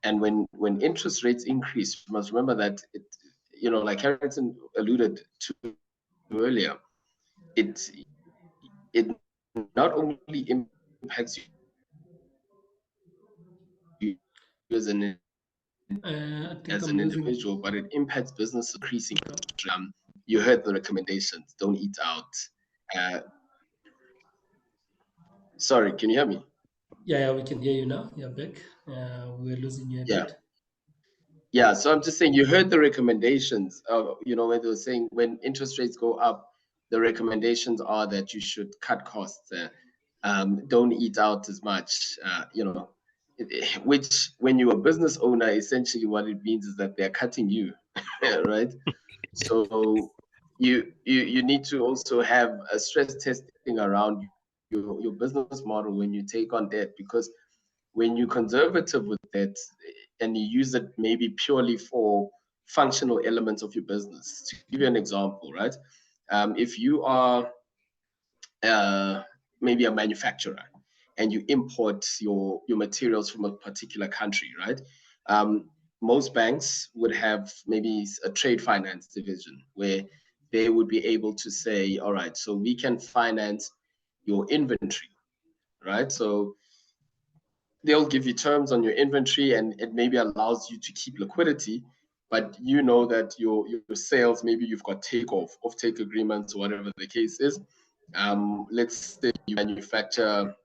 And when interest rates increase, you must remember that like Harrington alluded to earlier, it it not only impacts you as an I think as I'm an losing. individual, but it impacts business increasing. You heard the recommendations: don't eat out. Uh, Sorry, can you hear me? Yeah, we can hear you now. You're back. We're losing you a Yeah. bit. Yeah, so I'm just saying, you heard the recommendations. When they were saying when interest rates go up, the recommendations are that you should cut costs, don't eat out as much, which when you're a business owner, essentially what it means is that they're cutting you, right? So you need to also have a stress testing around your business model when you take on debt, because when you're conservative with debt and you use it maybe purely for functional elements of your business. To give you an example, right? If you are uh, maybe a manufacturer and you import your materials from a particular country, right? Most banks would have maybe a trade finance division where they would be able to say, all right, so we can finance your inventory, right? So they'll give you terms on your inventory and it maybe allows you to keep liquidity, but you know that your sales, maybe you've got off-take agreements or whatever the case is. Let's say you manufacture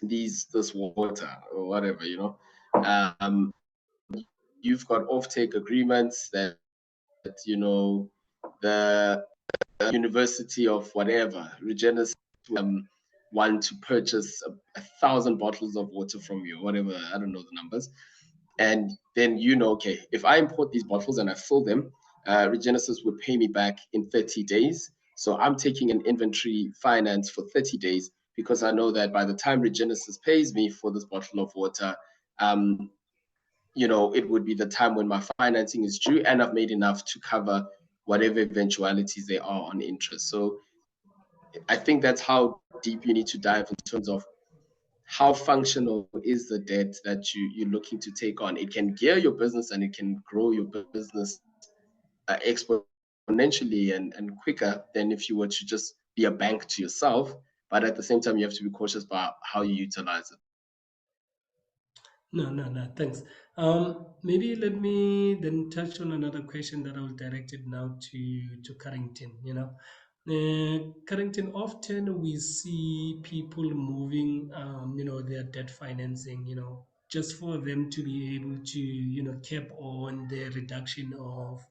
this water or whatever, you know. You've got off-take agreements that, you know, the University of whatever, Regenesis, want to purchase 1,000 bottles of water from you, whatever, I don't know the numbers. And then you know, okay, if I import these bottles and I fill them, Regenesis would pay me back in 30 days. So I'm taking an inventory finance for 30 days because I know that by the time Regenesis pays me for this bottle of water, you know, it would be the time when my financing is due and I've made enough to cover whatever eventualities there are on interest. So I think that's how deep you need to dive in terms of how functional is the debt that you're looking to take on. It can gear your business and it can grow your business exponentially and quicker than if you were to just be a bank to yourself. But at the same time, you have to be cautious about how you utilize it. No, thanks. Maybe let me then touch on another question that I will direct it now to Carrington. Carrington, often we see people moving, their debt financing, just for them to be able to, cap on the reduction of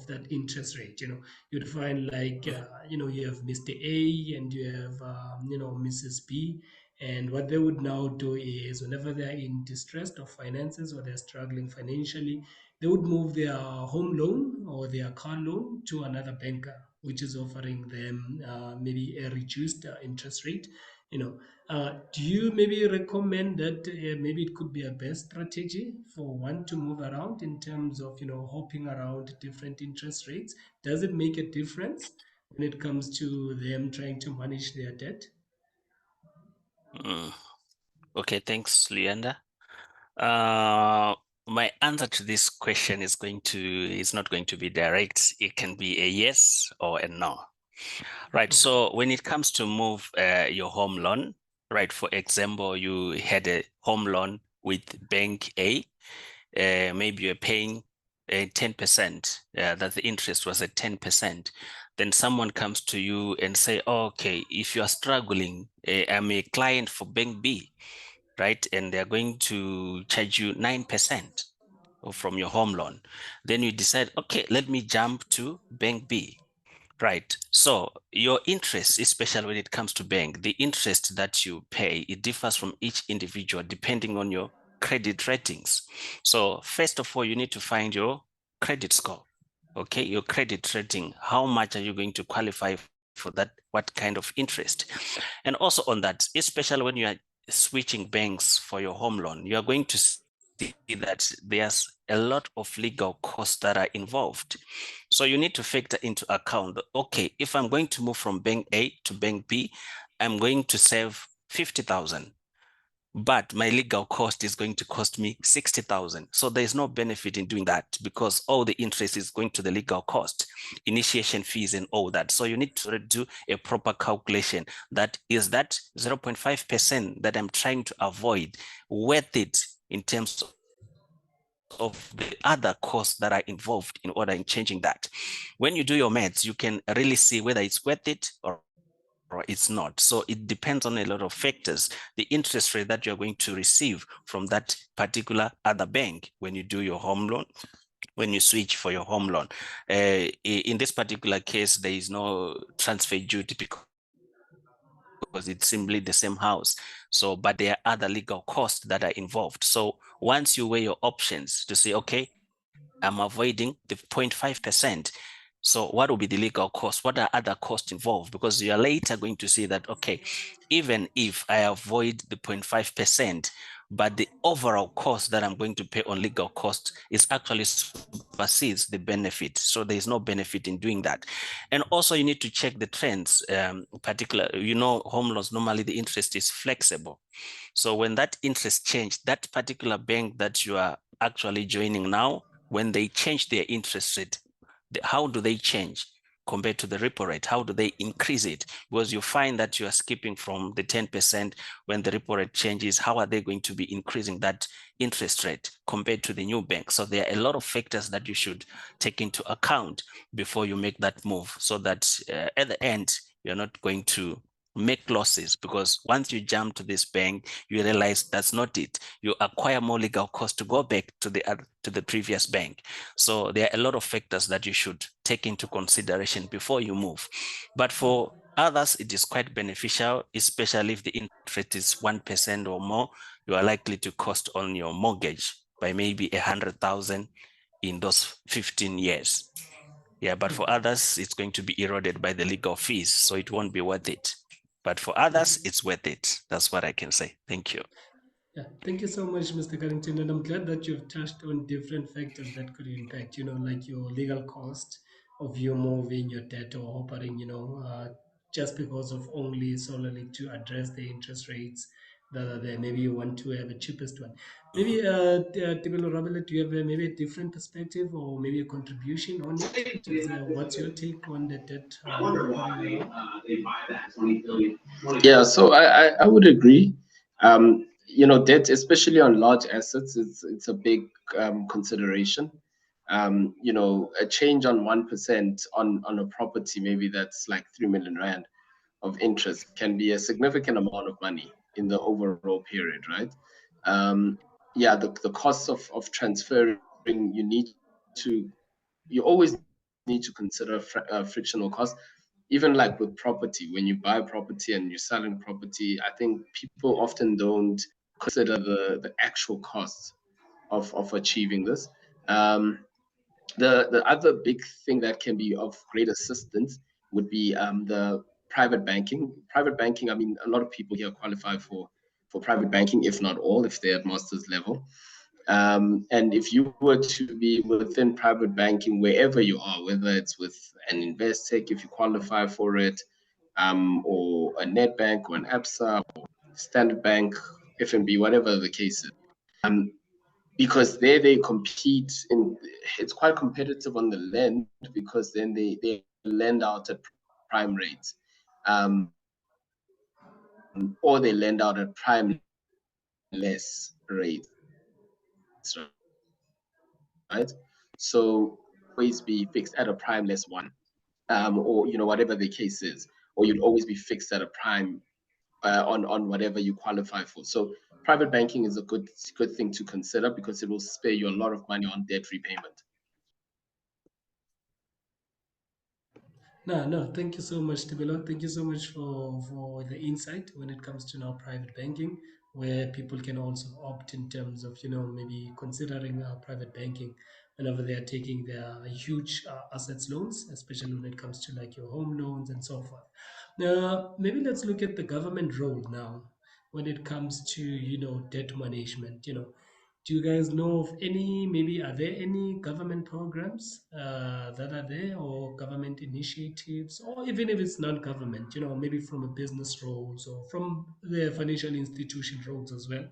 that interest rate. You'd find like you have Mr. A and you have Mrs. B, and what they would now do is whenever they're in distress of finances or they're struggling financially, they would move their home loan or their car loan to another banker, which is offering them maybe a reduced interest rate. Do you maybe recommend that maybe it could be a best strategy for one to move around in terms of hopping around different interest rates? Does it make a difference when it comes to them trying to manage their debt? Okay, thanks, Leander. My answer to this question is not going to be direct. It can be a yes or a no. Right. So when it comes to move your home loan, right? For example, you had a home loan with Bank A. Maybe you're paying 10%. That the interest was at 10%. Then someone comes to you and say, oh, okay, if you are struggling, I'm a client for Bank B, right? And they're going to charge you 9% from your home loan. Then you decide, okay, let me jump to Bank B. Right. So your interest, especially when it comes to bank, the interest that you pay, it differs from each individual depending on your credit ratings. So first of all, you need to find your credit score. Okay, your credit rating. How much are you going to qualify for that? What kind of interest? And also on that, especially when you are switching banks for your home loan, you are going to see that there's a lot of legal costs that are involved. So you need to factor into account, okay, if I'm going to move from bank A to bank B, I'm going to save 50,000, but my legal cost is going to cost me 60,000. So there's no benefit in doing that because all the interest is going to the legal cost, initiation fees and all that. So you need to do a proper calculation. That is that 0.5% that I'm trying to avoid worth it in terms of the other costs that are involved in order in changing that. When you do your maths, you can really see whether it's worth it or it's not. So it depends on a lot of factors. The interest rate that you're going to receive from that particular other bank when you do your home loan, when you switch for your home loan. In this particular case, there is no transfer duty because it's simply the same house. So, but there are other legal costs that are involved. So once you weigh your options to say, okay, I'm avoiding the 0.5%. So what will be the legal cost? What are other costs involved? Because you are later going to see that, okay, even if I avoid the 0.5%, but the overall cost that I'm going to pay on legal costs is actually supersedes the benefit. So there is no benefit in doing that. And also you need to check the trends, particularly, home loans, normally the interest is flexible. So when that interest changed, that particular bank that you are actually joining now, when they change their interest rate, how do they change compared to the repo rate? How do they increase it? Because you find that you are skipping from the 10% when the repo rate changes. How are they going to be increasing that interest rate compared to the new bank? So there are a lot of factors that you should take into account before you make that move, so that at the end, you're not going to make losses, because once you jump to this bank, you realize that's not it. You acquire more legal costs to go back to the previous bank. So there are a lot of factors that you should take into consideration before you move. But for others, it is quite beneficial, especially if the interest is 1% or more. You are likely to cost on your mortgage by maybe 100,000 in those 15 years. Yeah, but for others, it's going to be eroded by the legal fees, so it won't be worth it. But for others, it's worth it. That's what I can say. Thank you. Yeah, thank you so much, Mr. Carrington. And I'm glad that you've touched on different factors that could impact, like your legal cost of you moving your debt or operating, just because of only solely to address the interest rates that are there. Maybe you want to have a cheapest one. Maybe, Tibelo Rabele, do you have maybe a different perspective or maybe a contribution on it? What's your take on the debt going around? Yeah, so I would agree. Debt, especially on large assets, it's a big consideration. A change on 1% on a property, maybe that's like 3 million rand of interest, can be a significant amount of money in the overall period, right? Yeah, the costs of transferring, to you always need to consider frictional costs. Even like with property, when you buy property and you're selling property, I think people often don't consider the actual costs of achieving this. Um, the other big thing that can be of great assistance would be the private banking. Private banking, I mean, a lot of people here qualify for private banking, if not all, if they're at master's level. And if you were to be within private banking, wherever you are, whether it's with an Investec, if you qualify for it, or a Netbank or an ABSA or Standard Bank, FNB, whatever the case is, because there they compete in, it's quite competitive on the lend, because then they lend out at prime rates, or they lend out at prime less rates, right? So always be fixed at a prime less one, or whatever the case is, or you'd always be fixed at a prime on whatever you qualify for. So private banking is a good thing to consider, because it will spare you a lot of money on debt repayment. No, thank you so much, Tibelo. Thank you so much for the insight when it comes to now private banking, where people can also opt in terms of, maybe considering private banking whenever they are taking their huge assets loans, especially when it comes to like your home loans and so forth. Now, maybe let's look at the government role now when it comes to, debt management. Do you guys know of any, maybe are there any government programs that are there, or government initiatives, or even if it's non-government, maybe from a business roles or from the financial institution roles as well,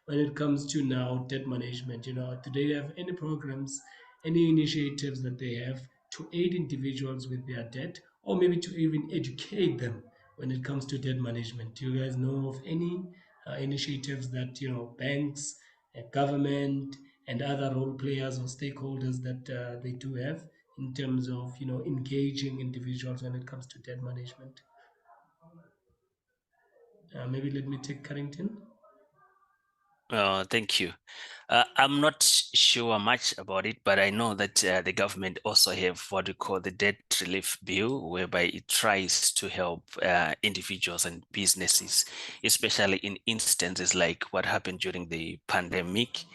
when it comes to now debt management, do they have any programs, any initiatives that they have to aid individuals with their debt, or maybe to even educate them when it comes to debt management? Do you guys know of any initiatives that, banks, government, and other role players or stakeholders that they do have in terms of engaging individuals when it comes to debt management? Maybe let me take Carrington. Thank you. I'm not sure much about it, but I know that the government also have what we call the debt relief bill, whereby it tries to help individuals and businesses, especially in instances like what happened during the pandemic,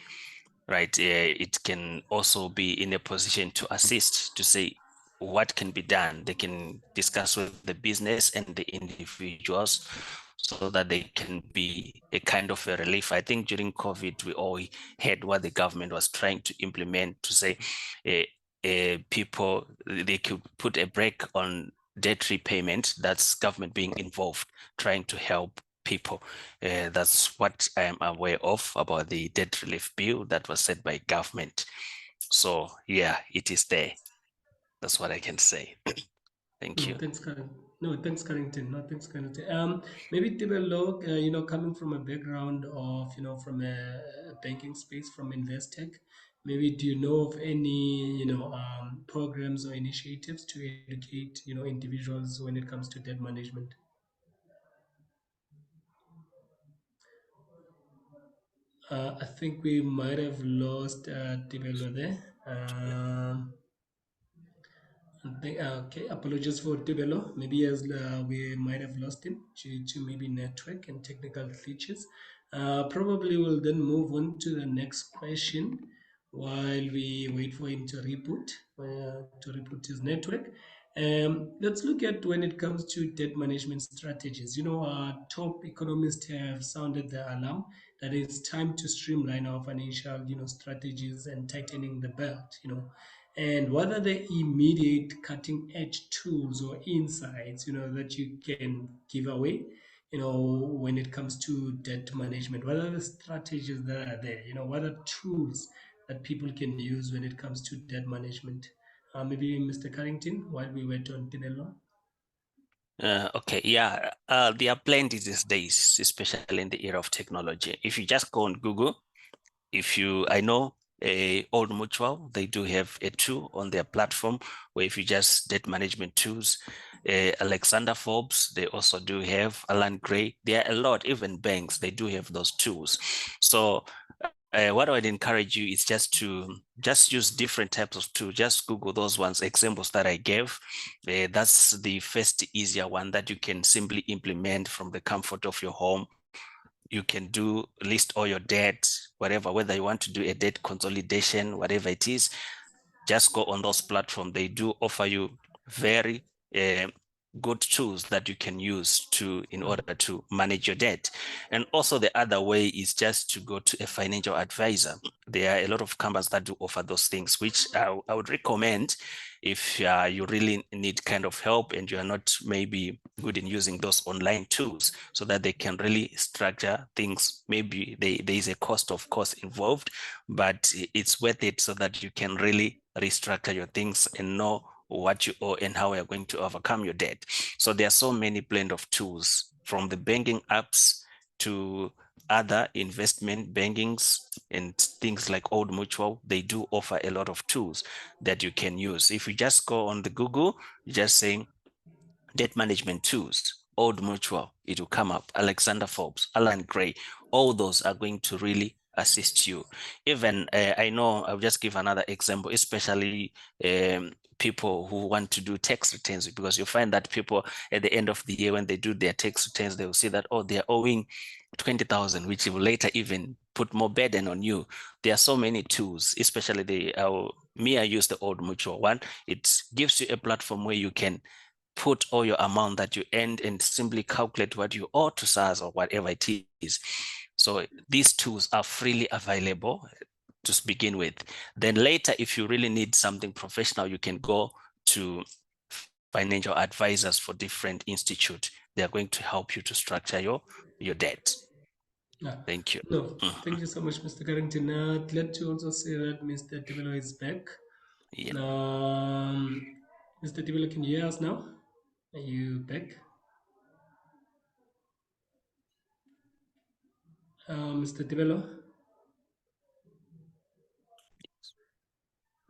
right? It can also be in a position to assist, to say what can be done. They can discuss with the business and the individuals so that they can be a kind of a relief. I think during COVID, we all heard what the government was trying to implement to say people, they could put a break on debt repayment. That's government being involved, trying to help people. That's what I am aware of about the debt relief bill that was set by government. So yeah, it is there. That's what I can say. Thank No, you. thanks, Karen. No, thanks, Carrington. No, thanks, Carrington. Maybe Tibelo, coming from a background of, from a banking space, from Investec, maybe do you know of any, programs or initiatives to educate, individuals when it comes to debt management? I think we might have lost Tibelo there. Okay, apologies for Tibelo. Maybe as we might have lost him due to maybe network and technical glitches. Probably we'll then move on to the next question while we wait for him to reboot his network. Let's look at when it comes to debt management strategies. Our top economists have sounded the alarm that it's time to streamline our financial, strategies and tightening the belt. And what are the immediate cutting edge tools or insights that you can give away when it comes to debt management? What are the strategies that are there? What are tools that people can use when it comes to debt management? Maybe Mr. Carrington, while we wait on Tinelo. Okay, yeah, there are plenty these days, especially in the era of technology. If you just go on Google, I know Old Mutual, they do have a tool on their platform where if you just debt management tools, Alexander Forbes, they also do have Alan Gray. There are a lot, even banks, they do have those tools. So what I would encourage you is just to use different types of tools. Just Google those ones, examples that I gave. That's the first easier one that you can simply implement from the comfort of your home. You can list all your debt, whatever, whether you want to do a debt consolidation, whatever it is, just go on those platforms. They do offer you very good tools that you can use in order to manage your debt. And also the other way is just to go to a financial advisor. There are a lot of companies that do offer those things, which I would recommend if you really need kind of help and you are not maybe good in using those online tools, so that they can really structure things. Maybe there is a cost, of course, involved, but it's worth it so that you can really restructure your things and know what you owe and how you're going to overcome your debt. So there are so many blend of tools, from the banking apps to other investment bankings and things like Old Mutual. They do offer a lot of tools that you can use. If you just go on the Google, just saying debt management tools, Old Mutual, it will come up. Alexander Forbes, Alan Gray, all those are going to really assist you. Even I know, I'll just give another example, especially people who want to do tax returns, because you find that people at the end of the year, when they do their tax returns, they will see that, oh, they're owing 20,000, which will later even put more burden on you. There are so many tools, especially I use the Old Mutual one. It gives you a platform where you can put all your amount that you earned and simply calculate what you owe to SARS or whatever it is. So these tools are freely available to begin with. Then later, if you really need something professional, you can go to financial advisors for different institutes. They are going to help you to structure your debt. Thank you. No, thank you so much, Mr. Carrington. Glad to also say that Mr. Tibelo is back. Yeah. Mr. Tibelo, can you hear us now? Are you back? Mr. Tibelo?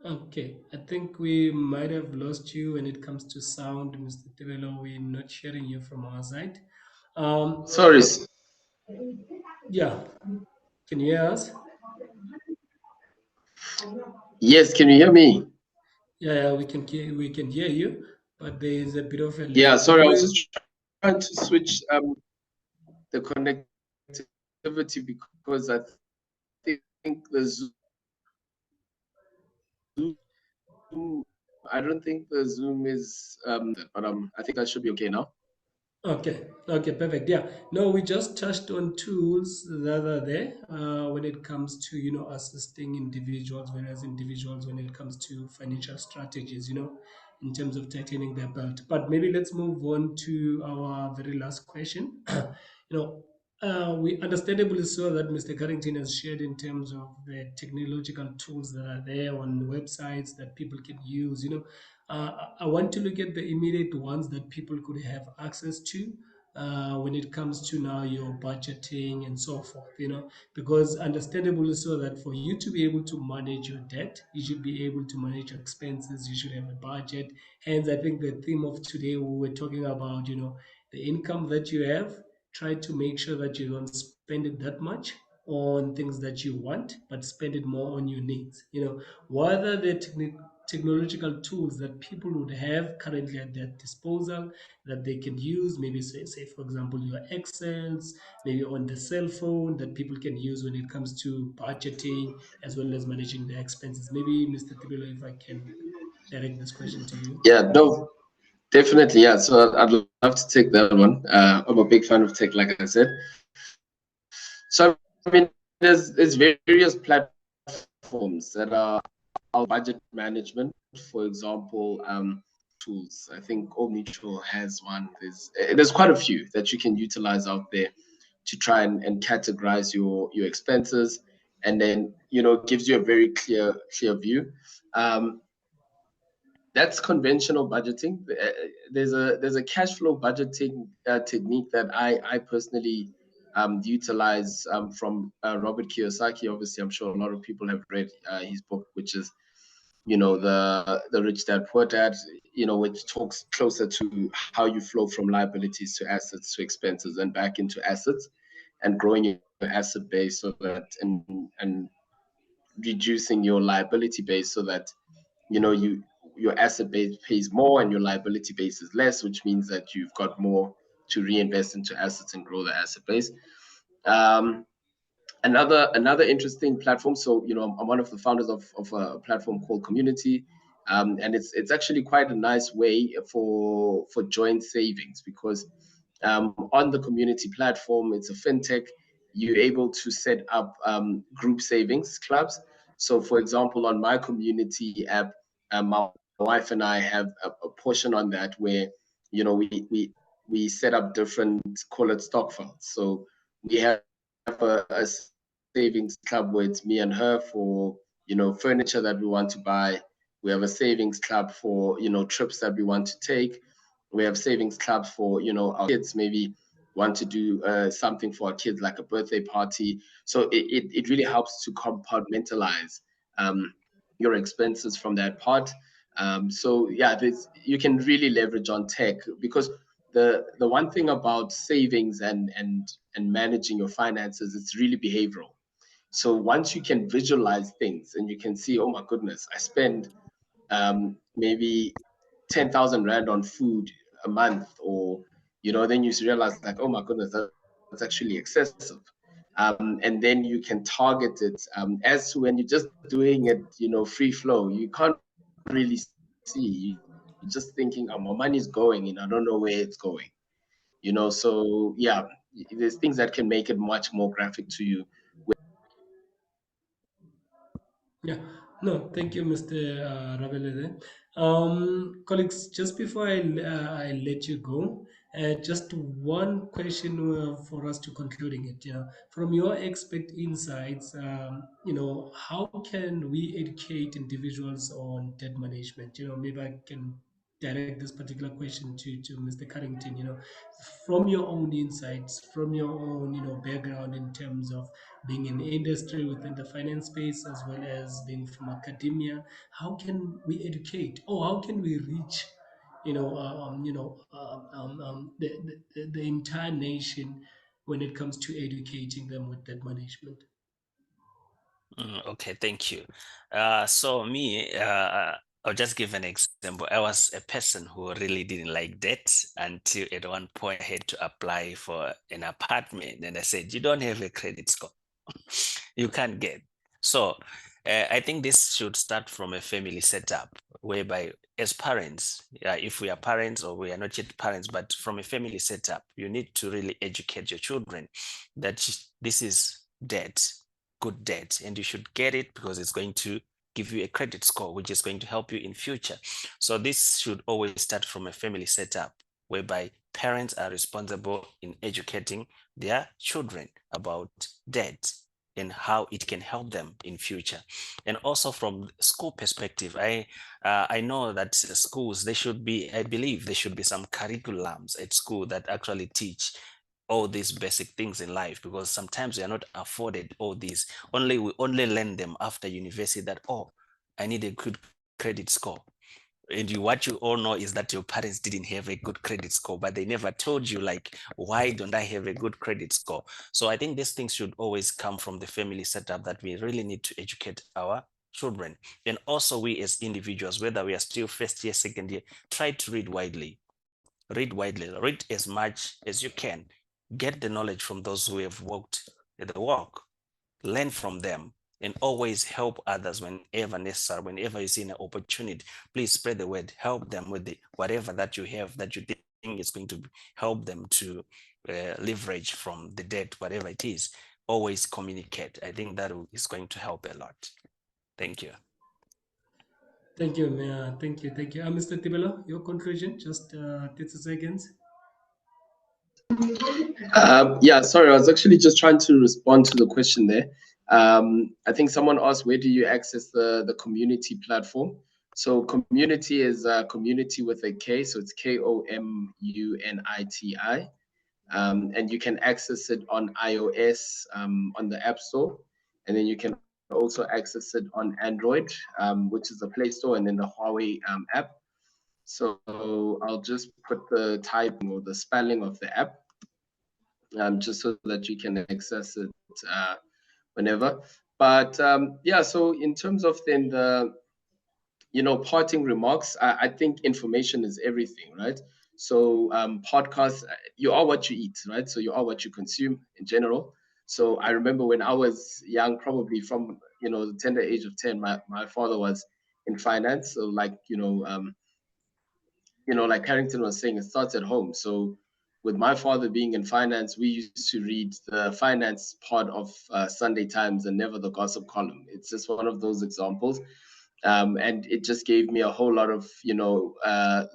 Okay, I think we might have lost you when it comes to sound, Mr. Tibelo. We're not sharing you from our side. Sorry. Yeah, can you hear us? Yes, can you hear me? Yeah, we can hear you, but there is a bit of a Yeah, lag. sorry, I was just trying to switch the connectivity because I think the Zoom I don't think the Zoom is, but I think that should be okay now. Okay, perfect. Yeah, no, we just touched on tools that are there when it comes to assisting individuals, whereas individuals when it comes to financial strategies, in terms of tightening their belt. But maybe let's move on to our very last question. We understandably so that Mr. Carrington has shared in terms of the technological tools that are there on websites that people can use. I want to look at the immediate ones that people could have access to when it comes to now your budgeting and so forth, because understandably so that for you to be able to manage your debt, you should be able to manage your expenses, you should have a budget. Hence, I think the theme of today, we were talking about, the income that you have, try to make sure that you don't spend it that much on things that you want, but spend it more on your needs. What are the technological tools that people would have currently at their disposal that they can use? Maybe say for example, your Excels, maybe on the cell phone that people can use when it comes to budgeting as well as managing their expenses. Maybe Mr. Tibilo, if I can direct this question to you. Yeah, no, definitely. Yeah. So I'd love to take that one. I'm a big fan of tech, like I said. So I mean, there's various platforms that are budget management, for example, tools. I think Old Mutual has one. There's quite a few that you can utilize out there to try and categorize your expenses, and then gives you a very clear view. That's conventional budgeting. There's a cash flow budgeting technique that I personally utilize from Robert Kiyosaki. Obviously, I'm sure a lot of people have read his book, which is the Rich Dad Poor Dad, which talks closer to how you flow from liabilities to assets to expenses and back into assets, and growing your asset base so that and reducing your liability base so that your asset base pays more and your liability base is less, which means that you've got more to reinvest into assets and grow the asset base. Um, another interesting platform. So I'm one of the founders of a platform called Community, and it's actually quite a nice way for joint savings, because on the Community platform, it's a fintech. You're able to set up group savings clubs. So, for example, on my Community app, my wife and I have a portion on that where we set up different, call it stock funds. So we have a savings club where it's me and her for furniture that we want to buy. We have a savings club for trips that we want to take. We have savings clubs for our kids, maybe want to do something for our kids like a birthday party. So it really helps to compartmentalize your expenses from that part. So yeah, you can really leverage on tech, because the one thing about savings and managing your finances, it's really behavioral. So once you can visualize things and you can see, oh my goodness, I spend maybe 10,000 Rand on food a month, or then you realize like, oh my goodness, that's actually excessive. And then you can target it. As to when you're just doing it, free flow, you can't really see. You're just thinking, oh, my money's going and I don't know where it's going. So yeah, there's things that can make it much more graphic to you. Yeah, no, thank you, Mr. Rabelede. Colleagues, just before I let you go, just one question for us to concluding it. From your expert insights, how can we educate individuals on debt management? Maybe I can direct this particular question to Mr. Carrington. From your own insights, from your own background in terms of being in the industry within the finance space as well as being from academia, how can we educate, or how can we reach the entire nation when it comes to educating them with debt management? Okay, thank you. So me, I'll just give an example. I was a person who really didn't like debt until at one point I had to apply for an apartment, and I said, "You don't have a credit score, you can't get." So I think this should start from a family setup, whereby as parents, if we are parents or we are not yet parents, but from a family setup, you need to really educate your children that this is debt, good debt, and you should get it because it's going to give you a credit score, which is going to help you in future. So this should always start from a family setup, whereby parents are responsible in educating their children about debt and how it can help them in future. And also from school perspective, I know that schools, I believe there should be some curriculums at school that actually teach all these basic things in life, because sometimes we are not afforded all these. We only learn them after university that, oh, I need a good credit score. And what you all know is that your parents didn't have a good credit score, but they never told you, like, why don't I have a good credit score? So I think these things should always come from the family setup, that we really need to educate our children. And also we as individuals, whether we are still first year, second year, try to read widely. Read as much as you can. Get the knowledge from those who have walked the walk. Learn from them, and always help others whenever necessary. Whenever you see an opportunity, please spread the word. Help them with whatever that you have that you think is going to help them to leverage from the debt, whatever it is. Always communicate. I think that is going to help a lot. Thank you. Thank you, Mayor. Thank you. Thank you. Mr. Tibela, your conclusion, just 30 seconds. Yeah, sorry, I was actually just trying to respond to the question there. I think someone asked, where do you access the community platform? So community is a community with a K, so it's KOMUNITI. And you can access it on iOS on the App Store, and then you can also access it on Android, which is the Play Store, and then the Huawei app. So I'll just put the typing or the spelling of the app, just so that you can access it whenever. But yeah, so in terms of then the parting remarks, I think information is everything, right? So podcasts, you are what you eat, right? So you are what you consume in general. So I remember when I was young, probably from the tender age of 10, my father was in finance. So like Carrington was saying, it starts at home. So with my father being in finance, we used to read the finance part of Sunday Times and never the gossip column. It's just one of those examples. And it just gave me a whole lot of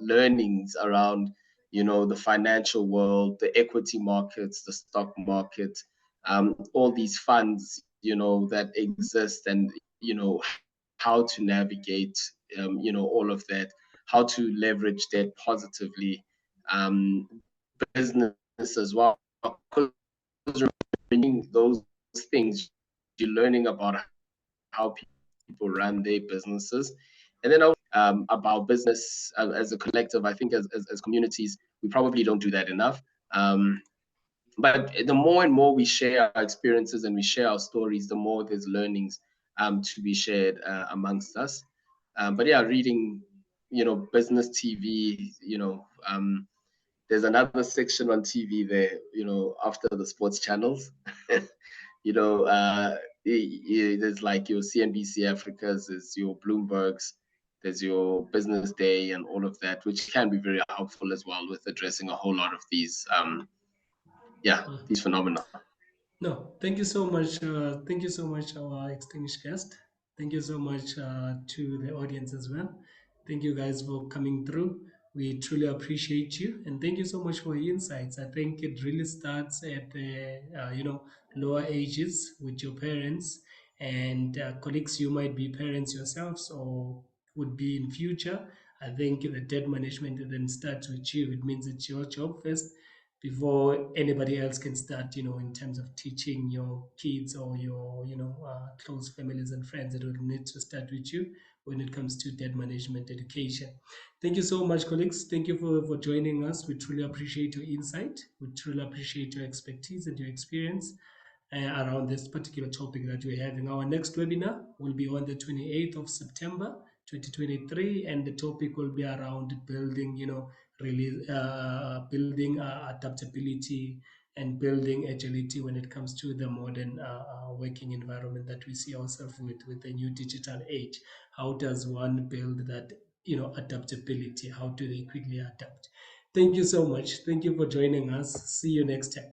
learnings around the financial world, the equity markets, the stock market, all these funds that exist, and how to navigate all of that, how to leverage debt positively, business as well. Because those things, you're learning about how people run their businesses. And then about business as a collective, I think as communities, we probably don't do that enough. But the more and more we share our experiences and we share our stories, the more there's learnings to be shared amongst us. But yeah, reading, business TV, there's another section on TV there, after the sports channels. There's like your CNBC Africa's, there's your Bloomberg's, there's your Business Day and all of that, which can be very helpful as well with addressing a whole lot of these these phenomena. No, thank you so much. Thank you so much, our extinguished guest. Thank you so much to the audience as well. Thank you guys for coming through. We truly appreciate you, and thank you so much for your insights. I think it really starts at the lower ages with your parents and colleagues. You might be parents yourselves or would be in future. I think the debt management then starts with you. It means it's your job first before anybody else can start, in terms of teaching your kids or your, close families and friends. It will need to start with you when it comes to debt management education. Thank you so much, colleagues. Thank you for joining us. We truly appreciate your insight. We truly appreciate your expertise and your experience around this particular topic that we're having. Our next webinar will be on the 28th of September 2023, and the topic will be around building, really building adaptability and building agility when it comes to the modern working environment that we see ourselves with the new digital age. How does one build that adaptability. How do they quickly adapt? Thank you so much. Thank you for joining us. See you next time.